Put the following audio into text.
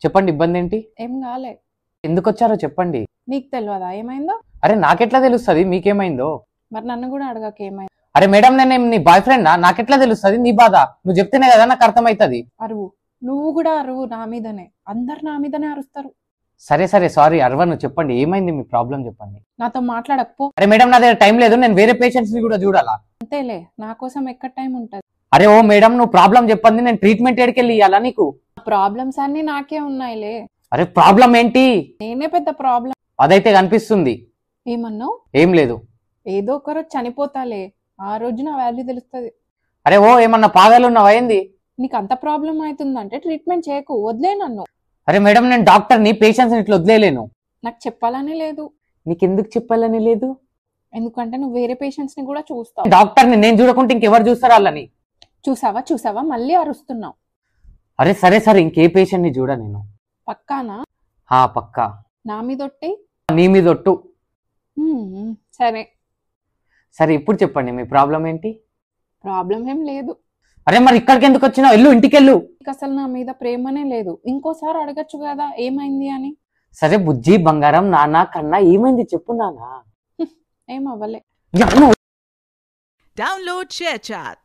చెప్పండి ఇబ్బంది ఏంటి? ఏం కాలే. ఎందుకు వచ్చారో చెప్పండి. నీకు తెలియదా ఏమైందో? అరే నాకెట్లా తెలుస్తుంది మీకేమైందో? మరి నన్ను కూడా అడగక ఏమైంది. అరే మేడం నేను నీ బాయ్ ఫ్రెండ్ నాకెట్లా తెలుస్తుంది నీ బాధ? నువ్వు చెప్తేనే కదా నాకు అర్థమవుతుంది. అరువు, నువ్వు కూడా అరువు నా మీదనే. అందరు నా మీదనే అరుస్తారు. సరే సరే సారీ అరవను, చెప్పండి ఏమైంది మీ ప్రాబ్లం చెప్పండి. నాతో మాట్లాడకపో. అరే మేడం నా దగ్గర టైం లేదు, నేను వేరే పేషెంట్స్ ని కూడా చూడాలా. అంతేలే, నా కోసం ఎక్కడ టైం ఉంటది. అరే ఓ మేడం నువ్వు ప్రాబ్లం చెప్పండి, నేను ట్రీట్మెంట్ ఎక్కడికెళ్ళి ఇవ్వాలా నీకు? ప్రాబ్లమ్స్ అన్ని నాకే ఉన్నాయిలే. అరే ప్రాబ్లం ఏంటి? నేనే పెద్ద ప్రాబ్లం. అదైతే కనిపిస్తుంది. ఏమన్నావు? ఏం లేదు. ఏదో ఒక రోజు చనిపోతాలే, ఆ రోజు నా వాల్యూ తెలుస్తుంది. అరే ఓ ఏమన్నా పాగాలు ఉన్నావా ఏంది? నీకు అంత ప్రాబ్లం అవుతుందంటే ట్రీట్మెంట్ చేయకు, వదిలే నన్ను. అరే మేడం నేను డాక్టర్ని, పేషెంట్స్ ఇట్లా వదిలేలేను. నాకు చెప్పాలని లేదు. నీకెందుకు చెప్పాలని లేదు? ఎందుకంటే నువ్వు వేరే పేషెంట్స్ ని కూడా చూస్తావు. డాక్టర్ని నేను చూడకుంటే ఇంకెవరు చూస్తారు వాళ్ళని? చూసావా చూసావా మళ్ళీ అరుస్తున్నావు. అరే సరే సరే ఇంకే పేషెంట్ ని చూడ నేను. పక్కానా? పక్కా. నా మీదొట్టి? నీ మీద ఒట్టు. సరే సరే ఇప్పుడు చెప్పండి మీ ప్రాబ్లం ఏంటి? ప్రాబ్లం ఏం లేదు. అరే మరి ఇక్కడికి ఎందుకు వచ్చినావు? వెళ్ళు, ఇంటికెళ్ళు. అసలు నా మీద ప్రేమనే లేదు. ఇంకోసారి అడగచ్చు కదా ఏమైంది అని. సరే బుజ్జి బంగారం నాన్న కన్నా ఏమైంది చెప్పు నాన్న. ఏం అవ్వలే. Download ShareChat.